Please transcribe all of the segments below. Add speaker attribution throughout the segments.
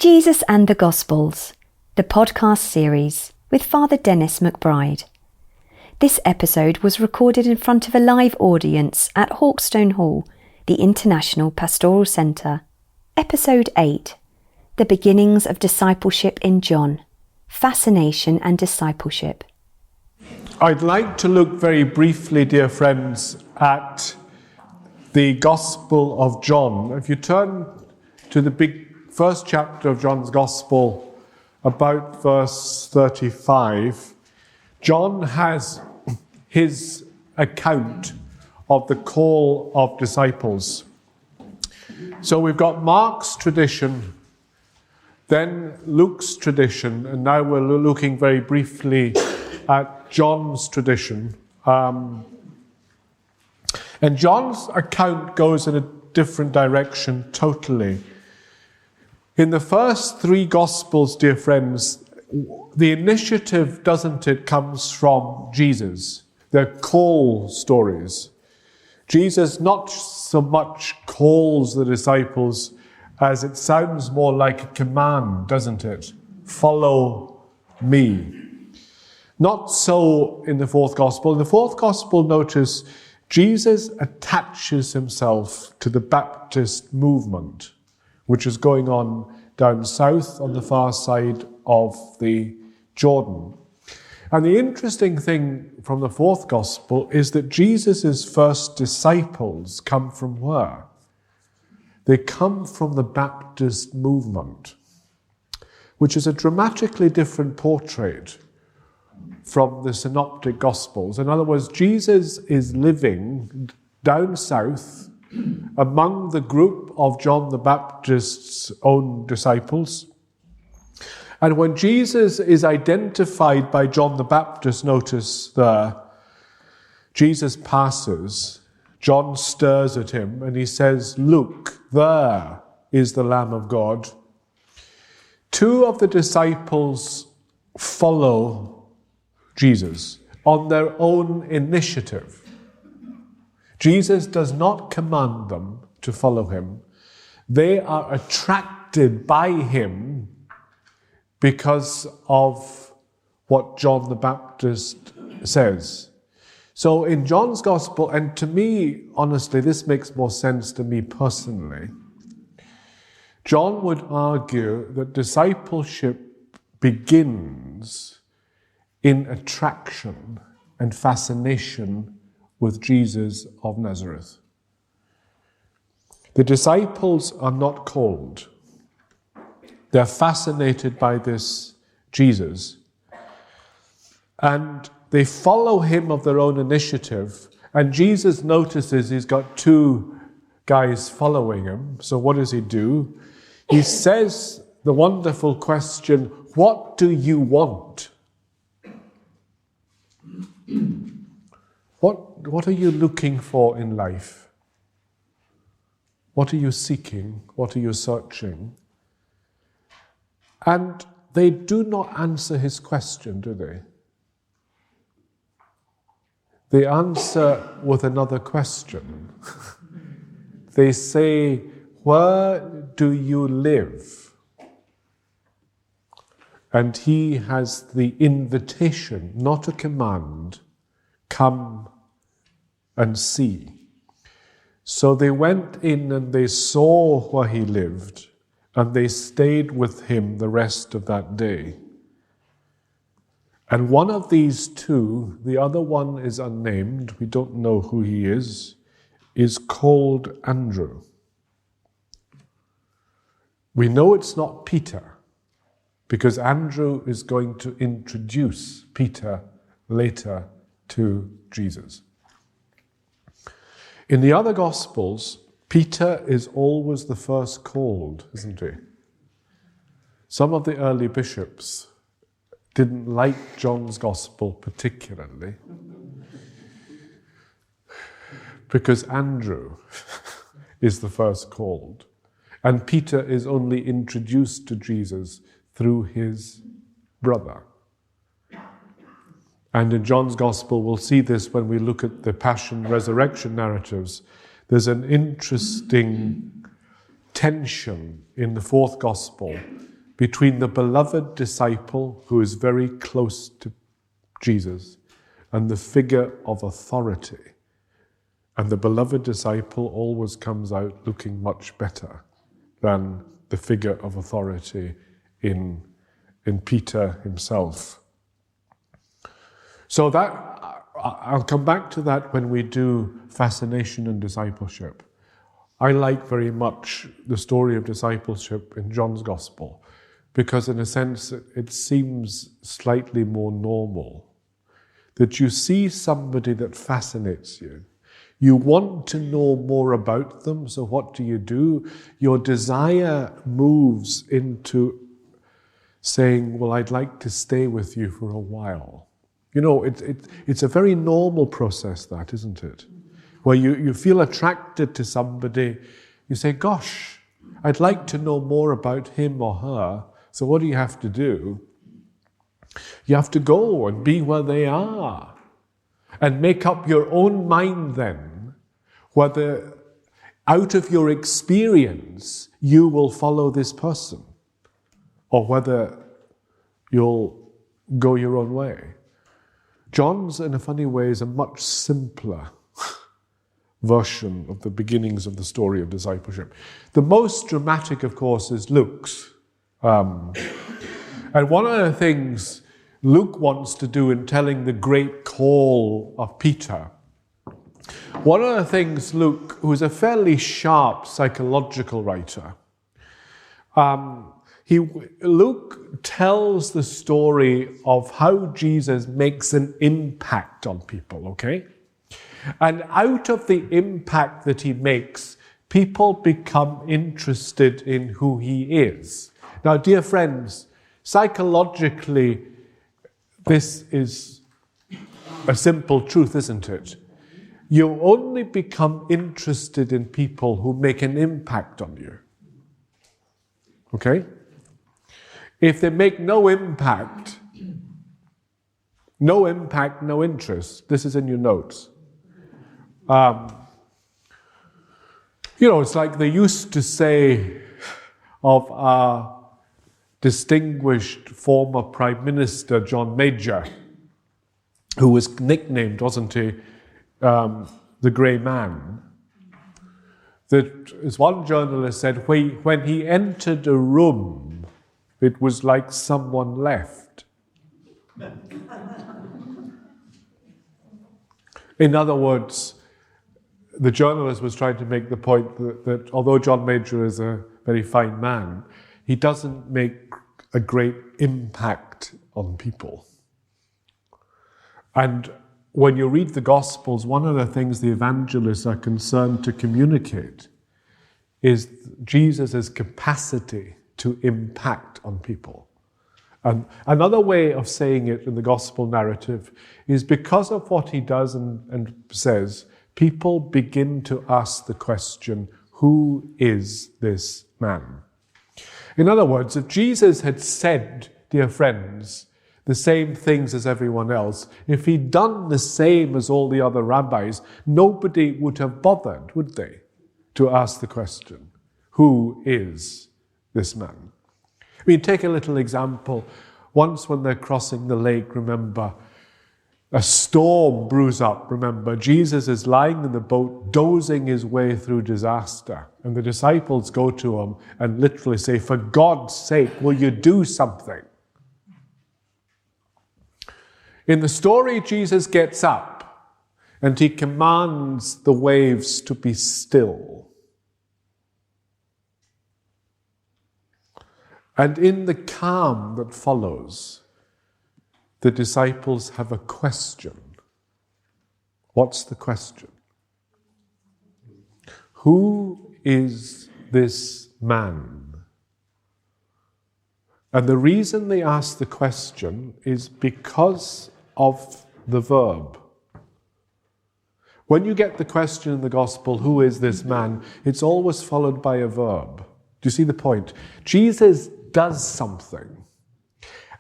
Speaker 1: Jesus and the Gospels, the podcast series with Father Denis McBride. This episode was recorded in front of a live audience at Hawkstone Hall, the International Pastoral Centre. Episode 8, The Beginnings of Discipleship in John, Fascination and Discipleship.
Speaker 2: I'd like to look very briefly, dear friends, at the Gospel of John. If you turn to the first chapter of John's Gospel, about verse 35, John has his account of the call of disciples. So we've got Mark's tradition, then Luke's tradition, and now we're looking very briefly at John's tradition. And John's account goes in a different direction totally. In the first three Gospels, dear friends, the initiative, doesn't it, comes from Jesus. They're call stories. Jesus not so much calls the disciples as it sounds more like a command, doesn't it? Follow me. Not so in the fourth Gospel. In the fourth Gospel, notice, Jesus attaches himself to the Baptist movement, which is going on down south on the far side of the Jordan. And the interesting thing from the fourth Gospel is that Jesus' first disciples come from where? They come from the Baptist movement, which is a dramatically different portrait from the Synoptic Gospels. In other words, Jesus is living down south among the group of John the Baptist's own disciples. And when Jesus is identified by John the Baptist, notice there, Jesus passes, John stirs at him, and he says, "Look, there is the Lamb of God." Two of the disciples follow Jesus on their own initiative. Jesus does not command them to follow him. They are attracted by him because of what John the Baptist says. So in John's Gospel, and to me, honestly, this makes more sense to me personally, John would argue that discipleship begins in attraction and fascination with Jesus of Nazareth. The disciples are not called. They're fascinated by this Jesus. And they follow him of their own initiative. And Jesus notices he's got two guys following him. So what does he do? He says the wonderful question, "What do you want?" What are you looking for in life? What are you seeking? What are you searching? And they do not answer his question, do they? They answer with another question. They say, "Where do you live?" And he has the invitation, not a command, "Come and see." So they went in and they saw where he lived, and they stayed with him the rest of that day. And one of these two, the other one is unnamed, we don't know who he is called Andrew. We know it's not Peter, because Andrew is going to introduce Peter later to Jesus. In the other Gospels, Peter is always the first called, isn't he? Some of the early bishops didn't like John's Gospel particularly because Andrew is the first called, and Peter is only introduced to Jesus through his brother. And in John's Gospel, we'll see this when we look at the Passion Resurrection narratives. There's an interesting tension in the fourth Gospel between the beloved disciple who is very close to Jesus and the figure of authority. And the beloved disciple always comes out looking much better than the figure of authority in Peter himself. So that, I'll come back to that when we do fascination and discipleship. I like very much the story of discipleship in John's Gospel because in a sense it seems slightly more normal. That you see somebody that fascinates you. You want to know more about them, so what do? Your desire moves into saying, well, I'd like to stay with you for a while. You know, it's a very normal process, that, isn't it? Where you feel attracted to somebody, you say, gosh, I'd like to know more about him or her, so what do you have to do? You have to go and be where they are and make up your own mind then whether out of your experience you will follow this person or whether you'll go your own way. John's, in a funny way, is a much simpler version of the beginnings of the story of discipleship. The most dramatic, of course, is Luke's. And one of the things Luke wants to do in telling the great call of Peter, one of the things Luke, who is a fairly sharp psychological writer, Luke tells the story of how Jesus makes an impact on people, okay? And out of the impact that he makes, people become interested in who he is. Now, dear friends, psychologically, this is a simple truth, isn't it? You only become interested in people who make an impact on you. Okay? If they make no impact, no interest. This is in your notes. It's like they used to say of our distinguished former Prime Minister, John Major, who was nicknamed, wasn't he, the Grey Man, that, as one journalist said, when he entered a room, it was like someone left. In other words, the journalist was trying to make the point that although John Major is a very fine man, he doesn't make a great impact on people. And when you read the Gospels, one of the things the evangelists are concerned to communicate is Jesus' capacity to impact on people. And another way of saying it in the Gospel narrative is because of what he does and says, people begin to ask the question, who is this man? In other words, if Jesus had said, dear friends, the same things as everyone else, if he'd done the same as all the other rabbis, nobody would have bothered, would they, to ask the question, who is this man? I mean, take a little example. Once when they're crossing the lake, remember, a storm brews up, remember. Jesus is lying in the boat, dozing his way through disaster. And the disciples go to him and literally say, for God's sake, will you do something? In the story, Jesus gets up and he commands the waves to be still. And in the calm that follows, the disciples have a question. What's the question? Who is this man? And the reason they ask the question is because of the verb. When you get the question in the Gospel, who is this man? It's always followed by a verb. Do you see the point? Jesus does something.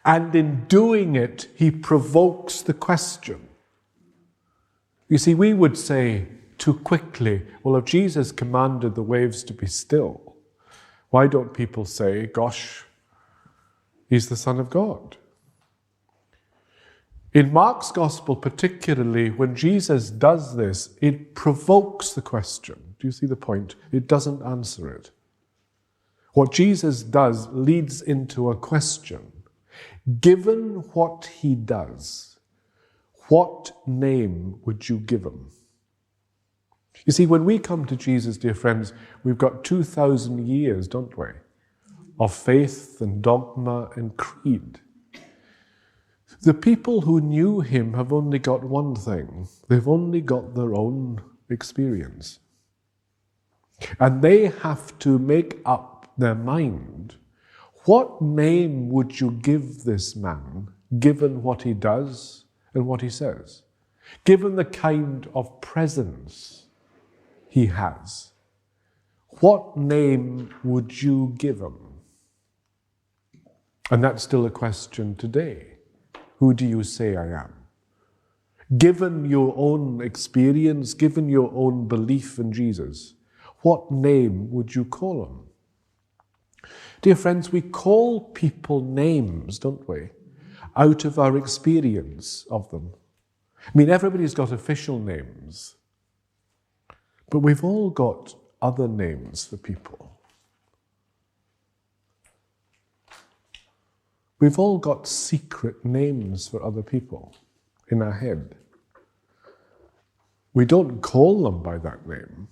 Speaker 2: And in doing it, he provokes the question. You see, we would say too quickly, well, if Jesus commanded the waves to be still, why don't people say, gosh, He's the Son of God. In Mark's Gospel particularly, when Jesus does this, it provokes the question. Do you see the point? It doesn't answer it. What Jesus does leads into a question. Given what he does, what name would you give him? You see, when we come to Jesus, dear friends, we've got 2,000 years, don't we, of faith and dogma and creed. The people who knew him have only got one thing. They've only got their own experience. And they have to make up their mind. What name would you give this man, given what he does and what he says? Given the kind of presence he has, what name would you give him? And that's still a question today. Who do you say I am? Given your own experience, given your own belief in Jesus, what name would you call him? Dear friends, we call people names, don't we? Out of our experience of them. I mean, everybody's got official names, but we've all got other names for people. We've all got secret names for other people in our head. We don't call them by that name.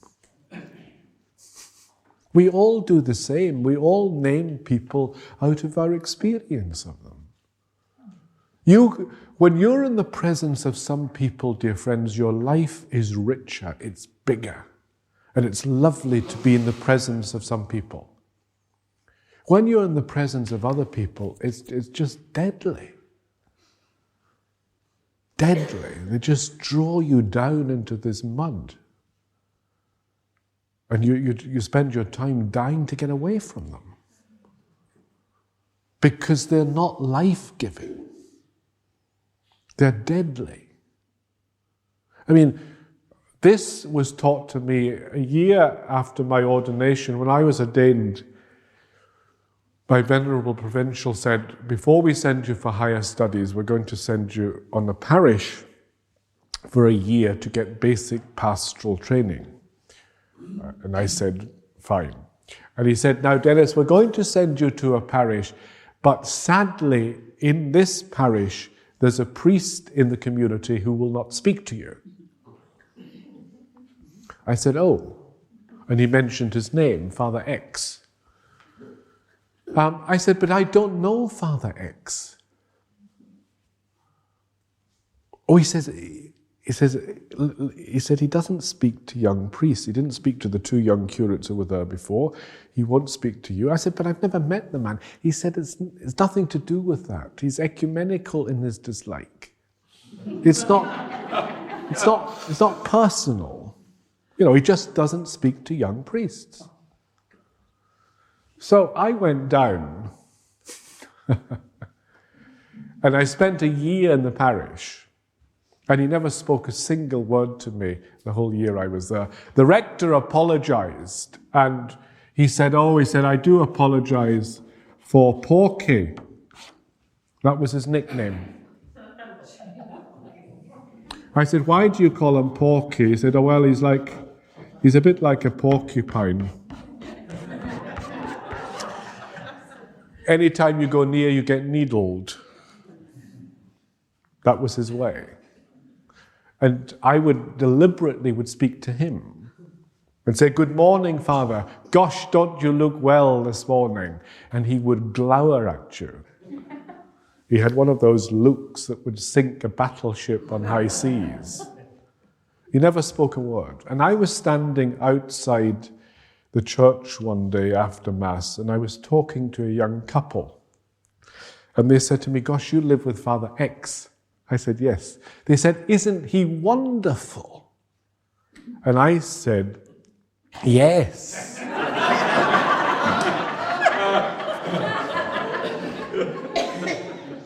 Speaker 2: We all do the same. We all name people out of our experience of them. When you're in the presence of some people, dear friends, your life is richer, it's bigger, and it's lovely to be in the presence of some people. When you're in the presence of other people, it's just deadly. Deadly. They just draw you down into this mud. And you spend your time dying to get away from them. Because they're not life-giving. They're deadly. I mean, this was taught to me a year after my ordination. When I was ordained, my venerable provincial said, before we send you for higher studies, we're going to send you on a parish for a year to get basic pastoral training. And I said, fine. And he said, now Dennis, we're going to send you to a parish, but sadly, in this parish, there's a priest in the community who will not speak to you. I said, oh. And he mentioned his name, Father X. I said, but I don't know Father X. Oh, he said he doesn't speak to young priests. He didn't speak to the two young curates who were there before. He won't speak to you. I said, but I've never met the man. He said, it's nothing to do with that. He's ecumenical in his dislike. It's not personal. You know, he just doesn't speak to young priests. So I went down and I spent a year in the parish, and he never spoke a single word to me the whole year I was there. The rector apologized, and he said, I do apologize for Porky. That was his nickname. I said, why do you call him Porky? He said, he's a bit like a porcupine. Anytime you go near, you get needled. That was his way. And I would deliberately speak to him and say, good morning, Father. Gosh, don't you look well this morning? And he would glower at you. He had one of those looks that would sink a battleship on high seas. He never spoke a word. And I was standing outside the church one day after Mass, and I was talking to a young couple. And they said to me, gosh, you live with Father X. I said, yes. They said, isn't he wonderful? And I said, yes.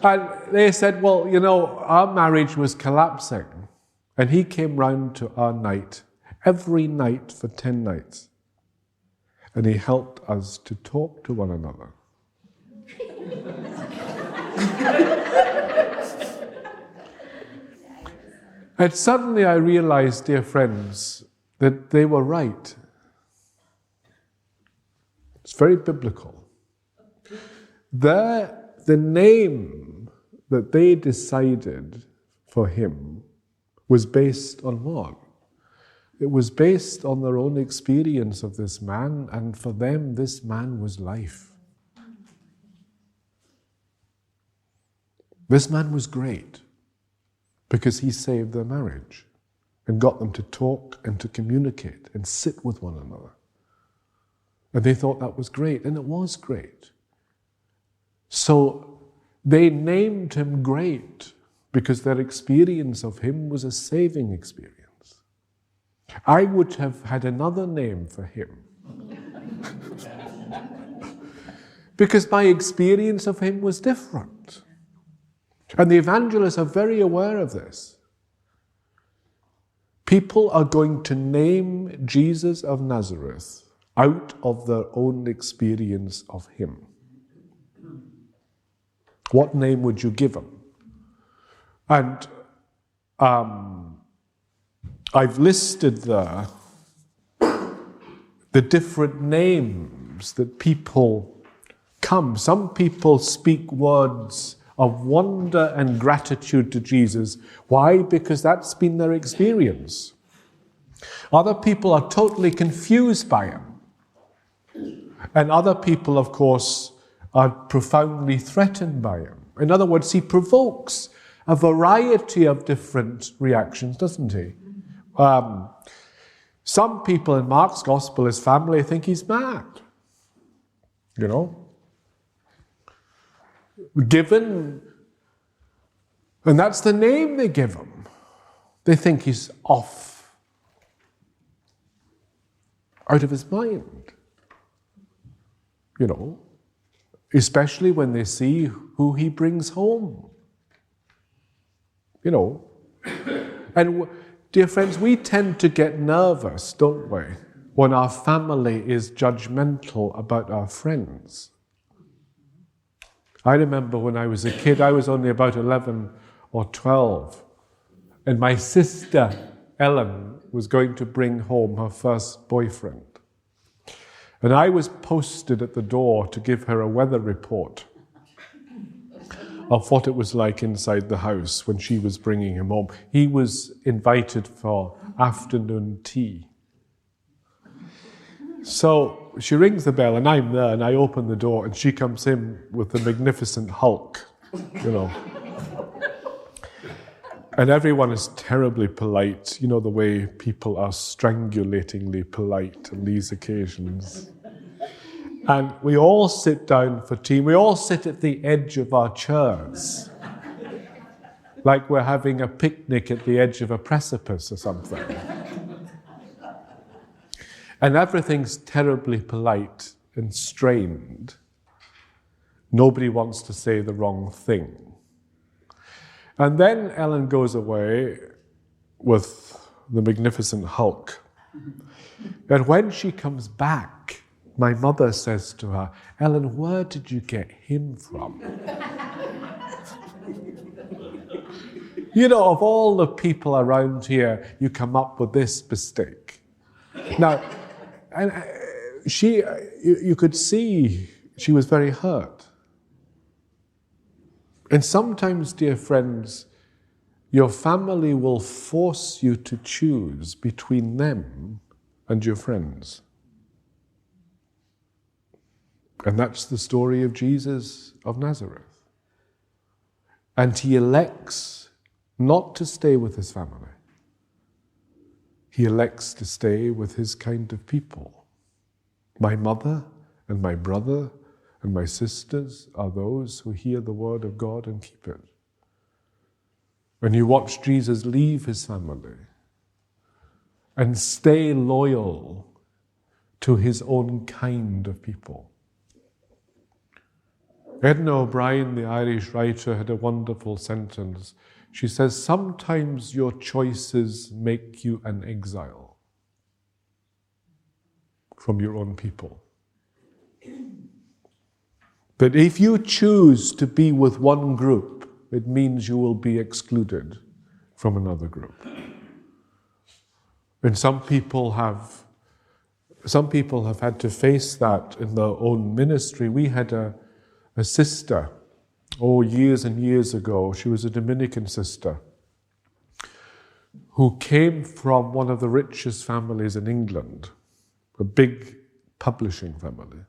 Speaker 2: And they said, well, you know, our marriage was collapsing. And he came round to our night, every night for 10 nights. And he helped us to talk to one another. And suddenly I realized, dear friends, that they were right. It's very biblical. The name that they decided for him was based on what? It was based on their own experience of this man, and for them, this man was life. This man was great because he saved their marriage and got them to talk and to communicate and sit with one another. And they thought that was great, and it was great. So they named him great because their experience of him was a saving experience. I would have had another name for him because my experience of him was different. And the evangelists are very aware of this. People are going to name Jesus of Nazareth out of their own experience of him. What name would you give him? And I've listed there the different names that people come. Some people speak words of wonder and gratitude to Jesus. Why? Because that's been their experience. Other people are totally confused by him. And other people, of course, are profoundly threatened by him. In other words, he provokes a variety of different reactions, doesn't he? Some people in Mark's gospel, his family, think he's mad. You know? Given, and that's the name they give him. They think he's off, out of his mind. You know? Especially when they see who he brings home. You know? And dear friends, we tend to get nervous, don't we, when our family is judgmental about our friends. I remember when I was a kid, I was only about 11 or 12, and my sister, Ellen, was going to bring home her first boyfriend. And I was posted at the door to give her a weather report of what it was like inside the house when she was bringing him home. He was invited for afternoon tea. So she rings the bell, and I'm there, and I open the door, and she comes in with the magnificent Hulk, you know. And everyone is terribly polite, you know, the way people are strangulatingly polite on these occasions. And we all sit down for tea. We all sit at the edge of our chairs, like we're having a picnic at the edge of a precipice or something. And everything's terribly polite and strained. Nobody wants to say the wrong thing. And then Ellen goes away with the magnificent Hulk. And when she comes back, my mother says to her, "Ellen, where did you get him from?" You know, of all the people around here, you come up with this mistake. Now, and you could see she was very hurt. And sometimes, dear friends, your family will force you to choose between them and your friends. And that's the story of Jesus of Nazareth. And he elects not to stay with his family. He elects to stay with his kind of people. My mother and my brother and my sisters are those who hear the word of God and keep it. When you watch Jesus leave his family and stay loyal to his own kind of people. Edna O'Brien, the Irish writer, had a wonderful sentence. She says, "Sometimes your choices make you an exile from your own people. That if you choose to be with one group, it means you will be excluded from another group. And some people have had to face that in their own ministry. We had a sister, years and years ago. She was a Dominican sister who came from one of the richest families in England, a big publishing family.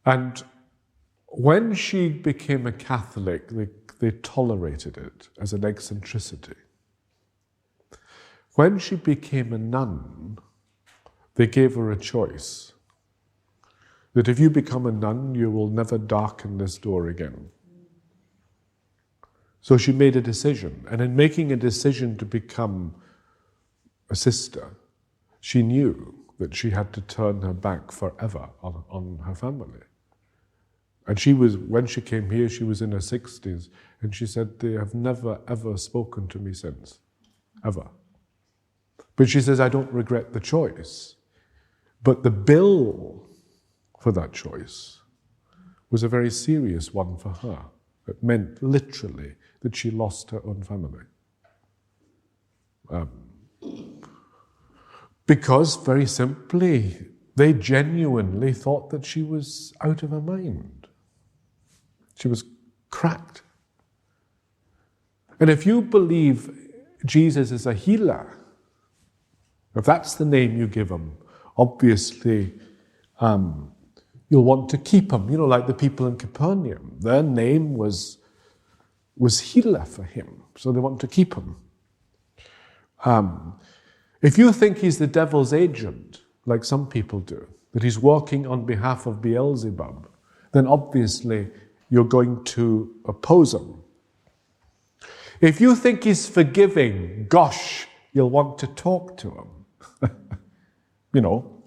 Speaker 2: And when she became a Catholic, they tolerated it as an eccentricity. When she became a nun, they gave her a choice. That if you become a nun, you will never darken this door again. So she made a decision. And in making a decision to become a sister, she knew that she had to turn her back forever on her family. And when she came here, she was in her 60s, and she said, they have never, ever spoken to me since. Ever. But she says, I don't regret the choice. But the bill for that choice was a very serious one for her. It meant literally that she lost her own family. Because, very simply, they genuinely thought that she was out of her mind. She was cracked. And if you believe Jesus is a healer, if that's the name you give him, obviously you'll want to keep him. You know, like the people in Capernaum. Their name was healer for him, so they want to keep him. If you think he's the devil's agent, like some people do, that he's working on behalf of Beelzebub, then obviously you're going to oppose him. If you think he's forgiving, gosh, you'll want to talk to him. You know.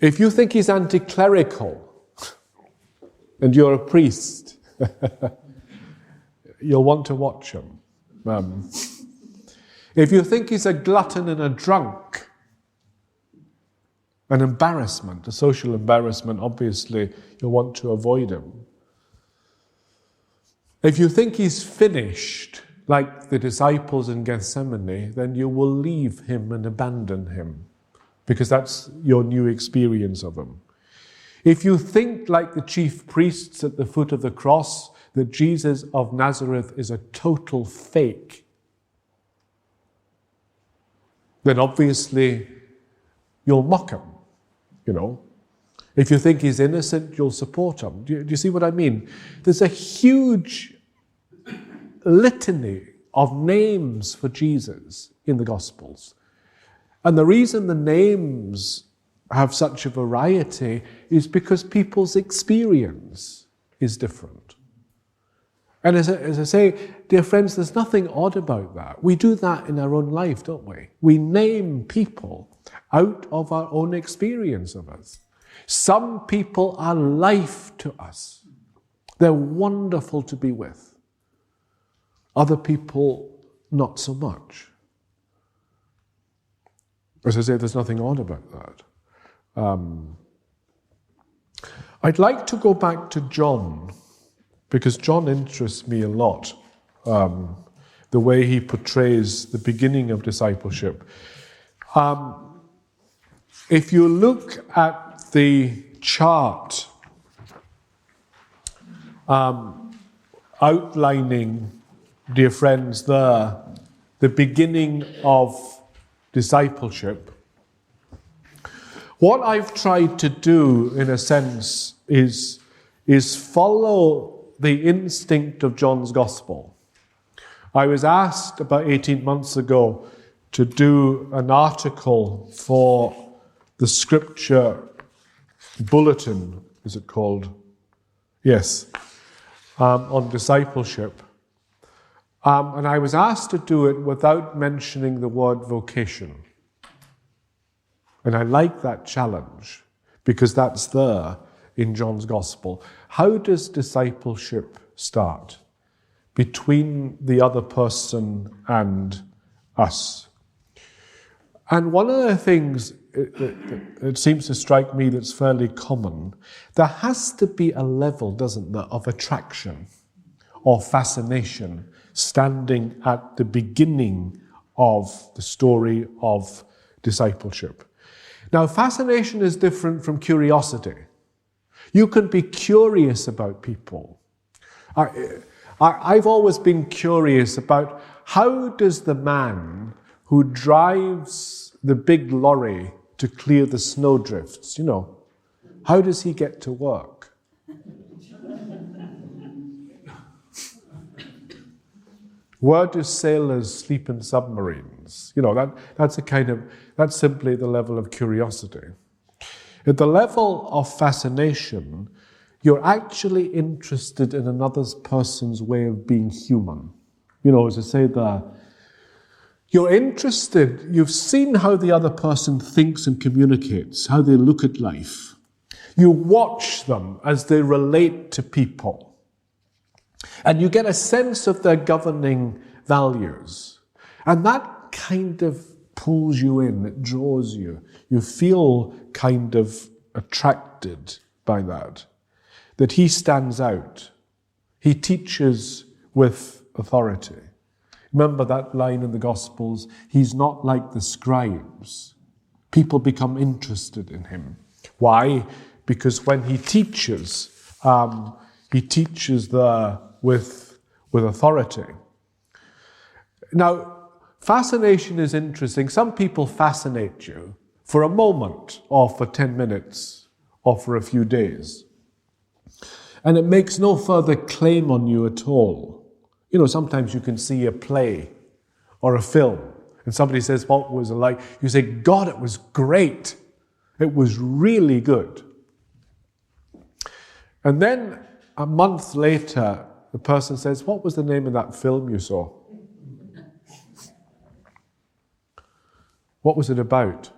Speaker 2: If you think he's anti-clerical and you're a priest, you'll want to watch him. If you think he's a glutton and a drunk, an embarrassment, a social embarrassment, obviously you'll want to avoid him. If you think he's finished, like the disciples in Gethsemane, then you will leave him and abandon him, because that's your new experience of him. If you think, like the chief priests at the foot of the cross, that Jesus of Nazareth is a total fake, then obviously you'll mock him, you know. If you think he's innocent, you'll support him. Do you see what I mean? There's a huge litany of names for Jesus in the Gospels. And the reason the names have such a variety is because people's experience is different. And as I say, dear friends, there's nothing odd about that. We do that in our own life, don't we? We name people out of our own experience of us. Some people are life to us. They're wonderful to be with. Other people, not so much. As I say, there's nothing odd about that. I'd like to go back to John, because John interests me a lot, the way he portrays the beginning of discipleship. If you look at the chart outlining, dear friends, the beginning of discipleship, what I've tried to do, in a sense, is follow the instinct of John's Gospel. I was asked about 18 months ago to do an article for the Scripture Bulletin, is it called? Yes, on discipleship. And I was asked to do it without mentioning the word vocation. And I like that challenge, because that's there in John's Gospel. How does discipleship start? Between the other person and us. And one of the things it seems to strike me that's fairly common, there has to be a level, doesn't there, of attraction, or fascination standing at the beginning of the story of discipleship. Now, fascination is different from curiosity. You can be curious about people. I've always been curious about how does the man who drives the big lorry to clear the snowdrifts, how does he get to work? Where do sailors sleep in submarines? That's simply the level of curiosity. At the level of fascination, you're actually interested in another person's way of being human. As I say there, you're interested, you've seen how the other person thinks and communicates, how they look at life. You watch them as they relate to people. And you get a sense of their governing values. And that kind of pulls you in, it draws you. You feel kind of attracted by that he stands out. He teaches with authority. Remember that line in the Gospels, he's not like the scribes. People become interested in him. Why? Because when he teaches there with authority. Now, fascination is interesting. Some people fascinate you for a moment, or for 10 minutes, or for a few days. And it makes no further claim on you at all. Sometimes you can see a play or a film, and somebody says, what was it like? You say, God, it was great. It was really good. And then a month later, the person says, what was the name of that film you saw? What was it about?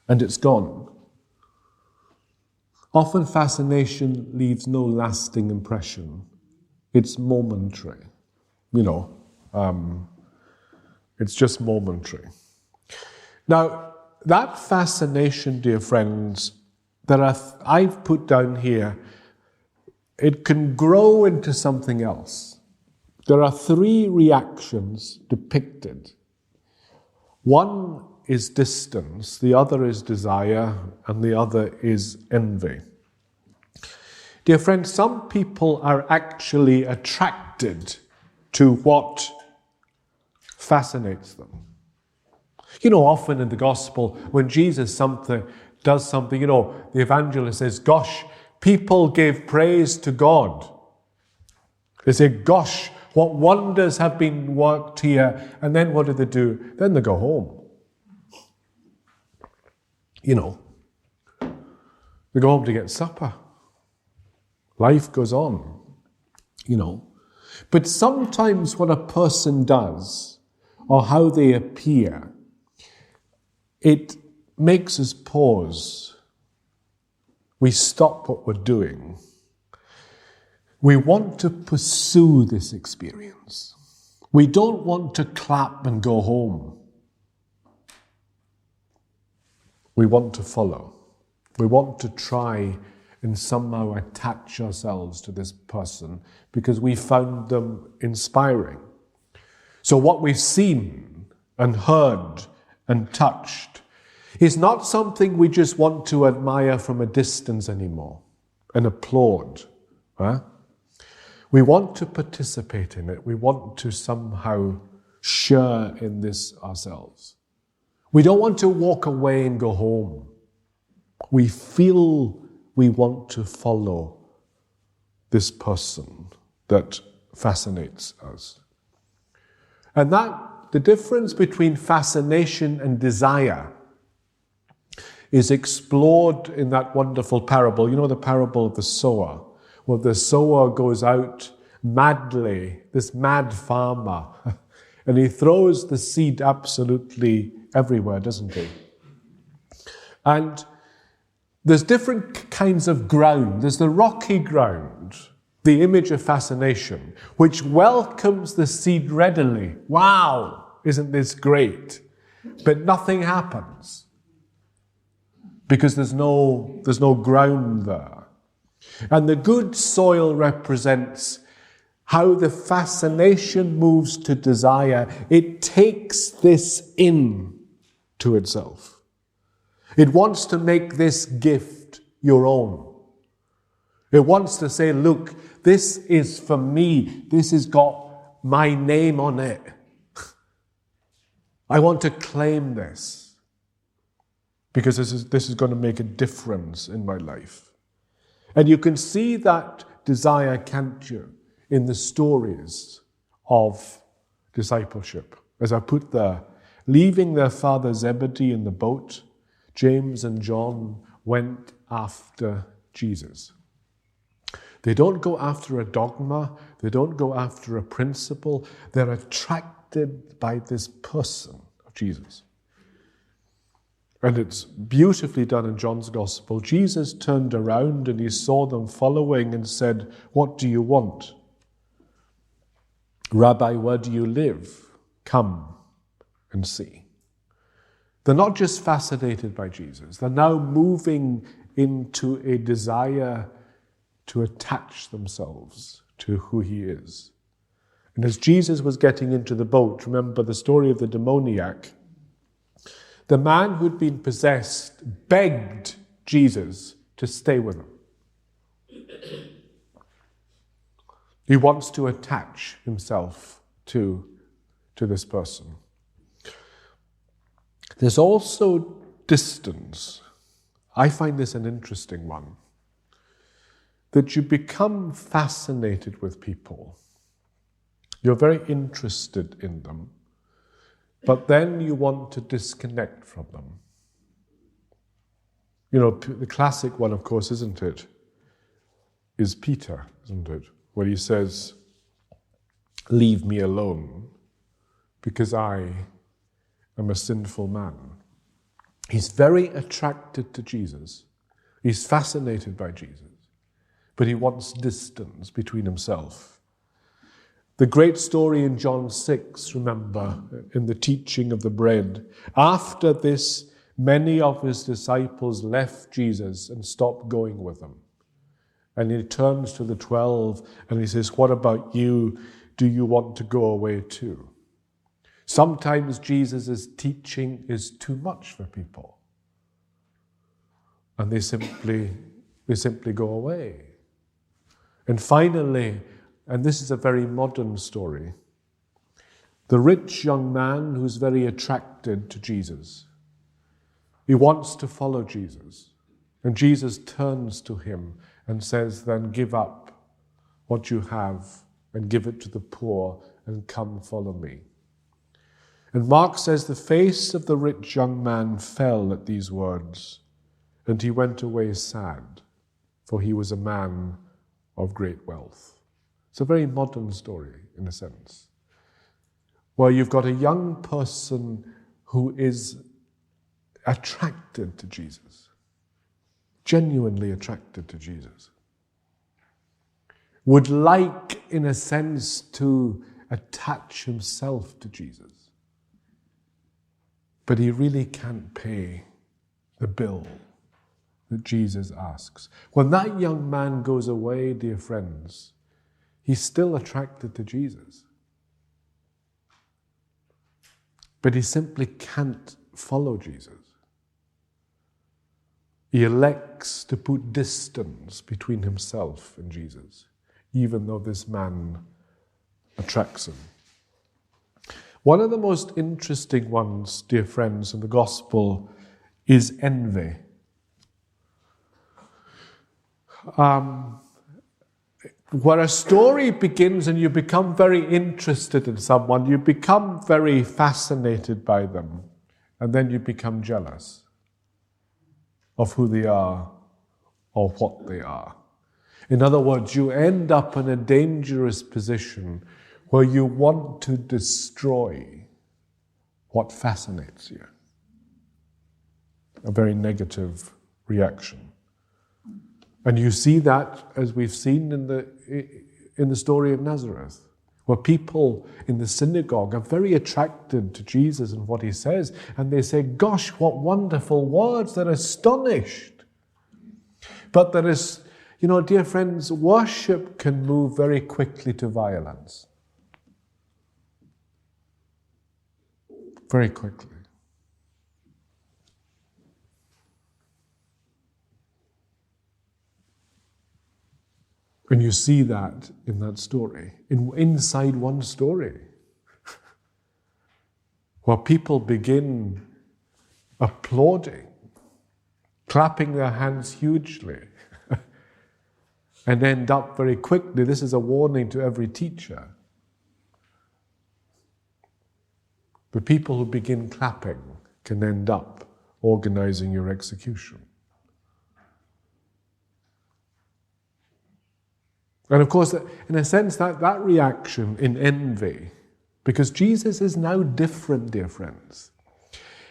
Speaker 2: And it's gone. Often fascination leaves no lasting impression. It's momentary. It's just momentary. Now, that fascination, dear friends, I've put down here, it can grow into something else. There are 3 reactions depicted. One is distance, the other is desire, and the other is envy. Dear friends, some people are actually attracted to what fascinates them. Often in the gospel, when Jesus does something, the evangelist says, gosh, people gave praise to God. They say, gosh, what wonders have been worked here. And then what do? Then they go home. They go home to get supper. Life goes on, But sometimes what a person does, or how they appear, it makes us pause. We stop what we're doing. We want to pursue this experience. We don't want to clap and go home. We want to follow. We want to try and somehow attach ourselves to this person because we found them inspiring. So what we've seen and heard and touched is not something we just want to admire from a distance anymore and applaud. We want to participate in it. We want to somehow share in this ourselves. We don't want to walk away and go home. We feel we want to follow this person that fascinates us. And the difference between fascination and desire is explored in that wonderful parable. The parable of the sower, where the sower goes out madly, this mad farmer, and he throws the seed absolutely everywhere, doesn't he? And there's different kinds of ground. There's the rocky ground, the image of fascination, which welcomes the seed readily. Wow, isn't this great? But nothing happens because there's no ground there. And the good soil represents how the fascination moves to desire. It takes this in to itself. It wants to make this gift your own. It wants to say, look, this is for me. This has got my name on it. I want to claim this because this is going to make a difference in my life. And you can see that desire, can't you, in the stories of discipleship. As I put there, leaving their father Zebedee in the boat, James and John went after Jesus. They don't go after a dogma. They don't go after a principle. They're attracted by this person of Jesus. And it's beautifully done in John's Gospel. Jesus turned around and he saw them following and said, "What do you want? Rabbi, where do you live? Come and see." They're not just fascinated by Jesus. They're now moving into a desire to attach themselves to who he is. And as Jesus was getting into the boat, remember the story of the demoniac, the man who'd been possessed begged Jesus to stay with him. He wants to attach himself to this person. There's also distance. I find this an interesting one. That you become fascinated with people. You're very interested in them, but then you want to disconnect from them. You know, the classic one, of course, isn't it? Is Peter, isn't it? Where he says, "Leave me alone, because I am a sinful man." He's very attracted to Jesus. He's fascinated by Jesus. But he wants distance between himself. The great story in John 6, remember, in the teaching of the bread. After this, many of his disciples left Jesus and stopped going with him. And he turns to the 12 and he says, "What about you? Do you want to go away too?" Sometimes Jesus' teaching is too much for people. And they simply go away. And finally, and this is a very modern story, the rich young man who's very attracted to Jesus. He wants to follow Jesus. And Jesus turns to him and says, "Then give up what you have and give it to the poor and come follow me." And Mark says the face of the rich young man fell at these words, and he went away sad, for he was a man of great wealth. It's a very modern story, in a sense, where you've got a young person who is attracted to Jesus, genuinely attracted to Jesus, would like, in a sense, to attach himself to Jesus, but he really can't pay the bill that Jesus asks. When that young man goes away, dear friends, he's still attracted to Jesus. But he simply can't follow Jesus. He elects to put distance between himself and Jesus, even though this man attracts him. One of the most interesting ones, dear friends, in the gospel is envy. Where a story begins and you become very interested in someone, you become very fascinated by them, and then you become jealous of who they are or what they are. In other words, you end up in a dangerous position where you want to destroy what fascinates you. A very negative reaction. And you see that, as we've seen in the story of Nazareth, where people in the synagogue are very attracted to Jesus and what he says, and they say, "Gosh, what wonderful words!" They're astonished. But there is, You know, dear friends, worship can move very quickly to violence. Very quickly. And you see that in that story, inside one story, where people begin applauding, clapping their hands hugely, and end up very quickly. This is a warning to every teacher. The people who begin clapping can end up organizing your execution. And of course, in a sense, that reaction in envy, because Jesus is now different, dear friends.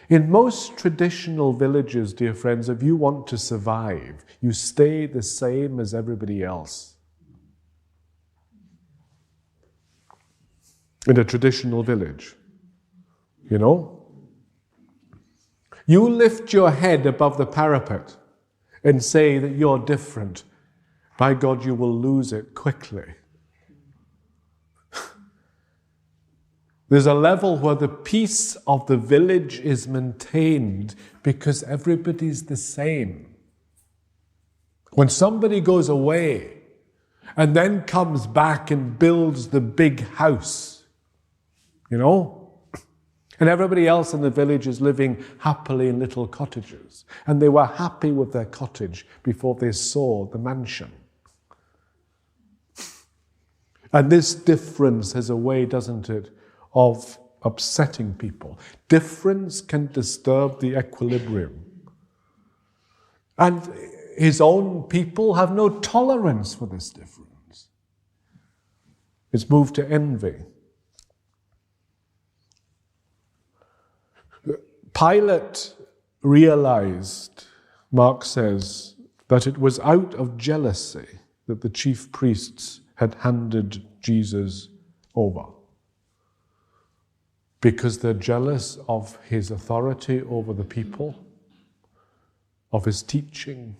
Speaker 2: In most traditional villages, dear friends, if you want to survive, you stay the same as everybody else. In a traditional village, you know? You lift your head above the parapet and say that you're different. By God, you will lose it quickly. There's a level where the peace of the village is maintained because everybody's the same. When somebody goes away and then comes back and builds the big house, you know, and everybody else in the village is living happily in little cottages, and they were happy with their cottage before they saw the mansion. And this difference has a way, doesn't it, of upsetting people. Difference can disturb the equilibrium. And his own people have no tolerance for this difference. It's moved to envy. Pilate realized, Mark says, that it was out of jealousy that the chief priests had handed Jesus over, because they're jealous of his authority over the people, of his teaching,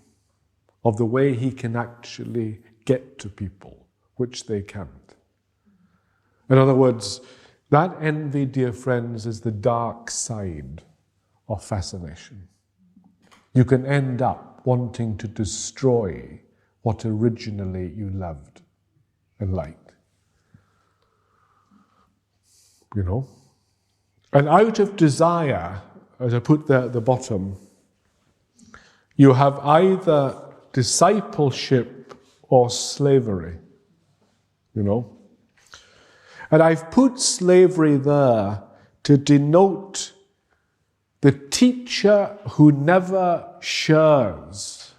Speaker 2: of the way he can actually get to people, which they can't. In other words, that envy, dear friends, is the dark side of fascination. You can end up wanting to destroy what originally you loved and liked. You know? And out of desire, as I put there at the bottom, you have either discipleship or slavery. You know? And I've put slavery there to denote the teacher who never shares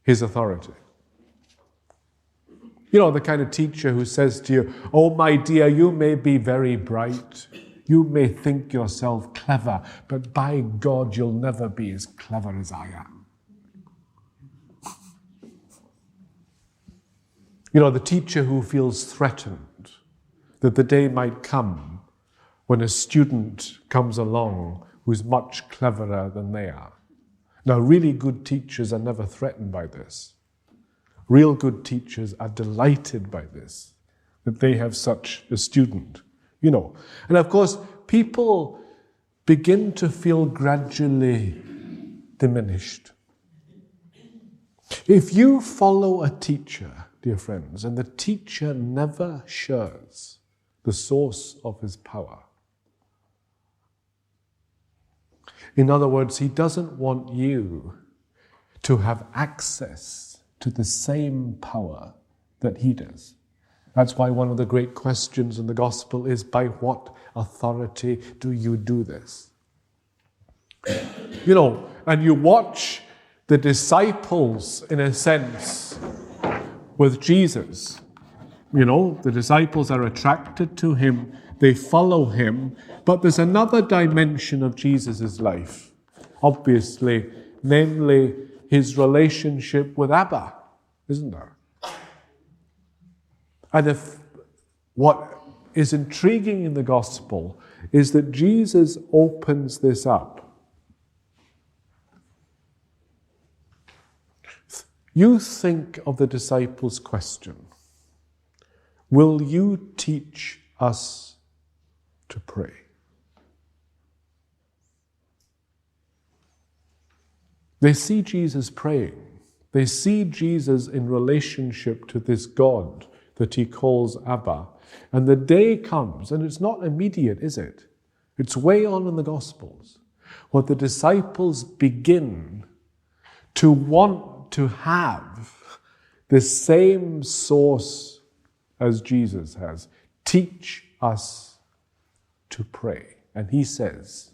Speaker 2: his authority. You know, the kind of teacher who says to you, "Oh, my dear, you may be very bright. You may think yourself clever, but by God, you'll never be as clever as I am." You know, the teacher who feels threatened that the day might come when a student comes along who's much cleverer than they are. Now, really good teachers are never threatened by this. Real good teachers are delighted by this, that they have such a student, you know. And of course, people begin to feel gradually diminished. If you follow a teacher, dear friends, and the teacher never shares the source of his power, in other words, he doesn't want you to have access to the same power that he does. That's why one of the great questions in the gospel is, by what authority do you do this? You know, and you watch the disciples, in a sense, with Jesus. You know, the disciples are attracted to him, they follow him, but there's another dimension of Jesus' life, obviously, namely his relationship with Abba, isn't there? And what is intriguing in the gospel is that Jesus opens this up. You think of the disciples' question, will you teach us to pray? They see Jesus praying. They see Jesus in relationship to this God that he calls Abba. And the day comes, and it's not immediate, is it? It's way on in the Gospels, where the disciples begin to want to have the same source as Jesus has. Teach us to pray. And he says,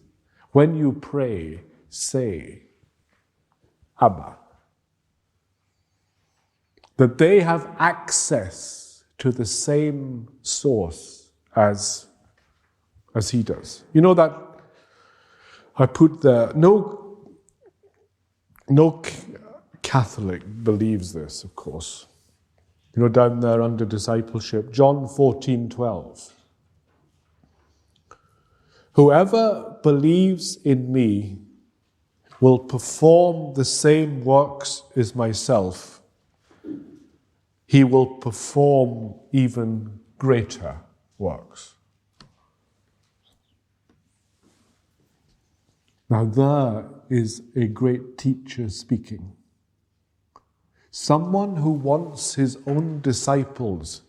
Speaker 2: when you pray, say, Abba. That they have access to the same source as he does. You know that I put there, no Catholic believes this, of course. You know, down there under discipleship, John 14:12. Whoever believes in me will perform the same works as myself. He will perform even greater works. Now there is a great teacher speaking. Someone who wants his own disciples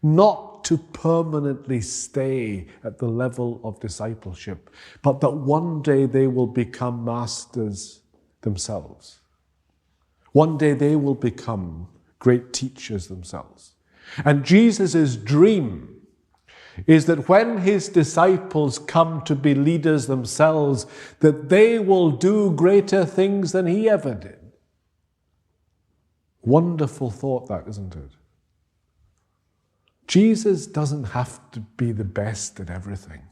Speaker 2: not to permanently stay at the level of discipleship, but that one day they will become masters themselves. One day they will become great teachers themselves. And Jesus' dream is that when his disciples come to be leaders themselves, that they will do greater things than he ever did. Wonderful thought that, isn't it? Jesus doesn't have to be the best at everything.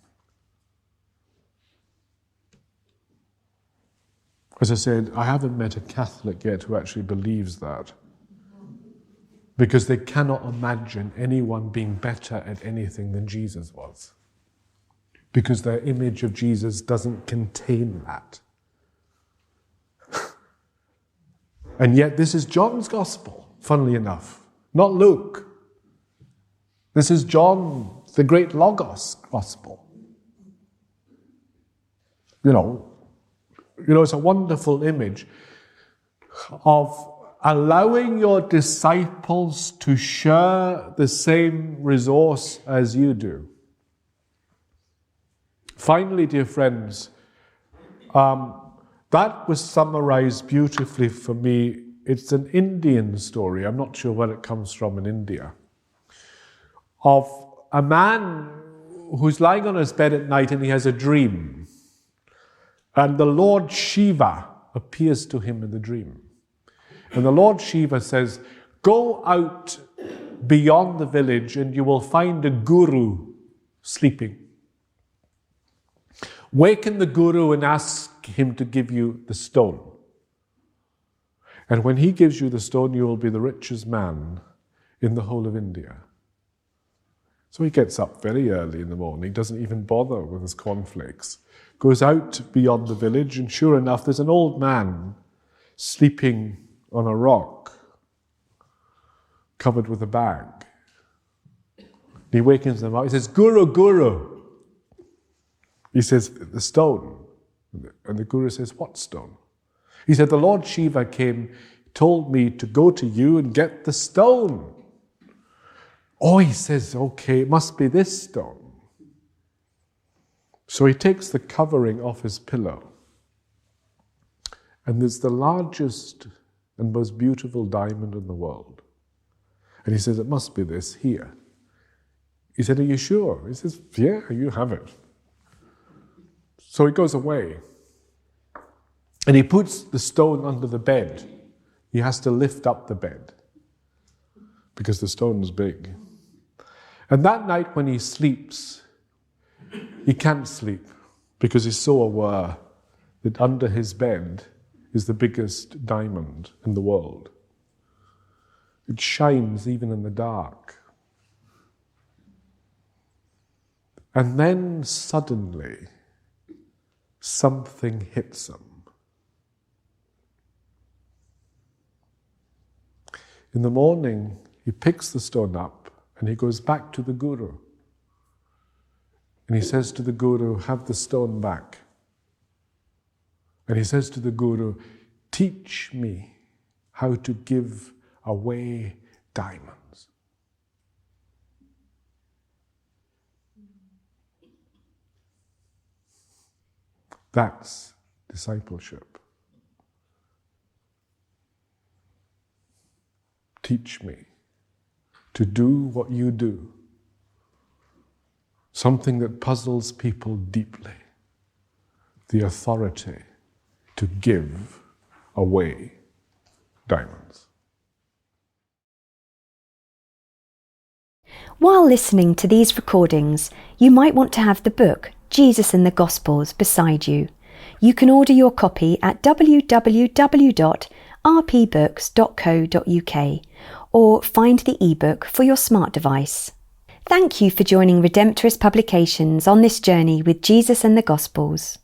Speaker 2: As I said, I haven't met a Catholic yet who actually believes that, because they cannot imagine anyone being better at anything than Jesus was, because their image of Jesus doesn't contain that. And yet this is John's gospel, funnily enough, not Luke. This is John, the great Logos gospel. You know, it's a wonderful image of allowing your disciples to share the same resource as you do. Finally, dear friends, that was summarized beautifully for me. It's an Indian story. I'm not sure where it comes from in India. Of a man who's lying on his bed at night and he has a dream. And the Lord Shiva appears to him in the dream. And the Lord Shiva says, go out beyond the village and you will find a guru sleeping. Waken the guru and ask him to give you the stone. And when he gives you the stone, you will be the richest man in the whole of India. So he gets up very early in the morning, doesn't even bother with his cornflakes, goes out beyond the village, and sure enough, there's an old man sleeping on a rock, covered with a bag. He wakens them up. He says, Guru, Guru. He says, the stone. And the Guru says, what stone? He said, the Lord Shiva came, told me to go to you and get the stone. Oh, he says, okay, it must be this stone. So he takes the covering off his pillow. And there's the largest and most beautiful diamond in the world. And he says, it must be this here. He said, are you sure? He says, yeah, you have it. So he goes away. And he puts the stone under the bed. He has to lift up the bed because the stone is big. And that night when he sleeps, he can't sleep because he's so aware that under his bed is the biggest diamond in the world. It shines even in the dark. And then suddenly, something hits him. In the morning, he picks the stone up and he goes back to the guru. And he says to the guru, have the stone back. And he says to the guru, teach me how to give away diamonds. That's discipleship. Teach me to do what you do, something that puzzles people deeply, the authority to give away diamonds.
Speaker 1: While listening to these recordings, you might want to have the book Jesus and the Gospels beside you. You can order your copy at www.rpbooks.co.uk or find the ebook for your smart device. Thank you for joining Redemptorist Publications on this journey with Jesus and the Gospels.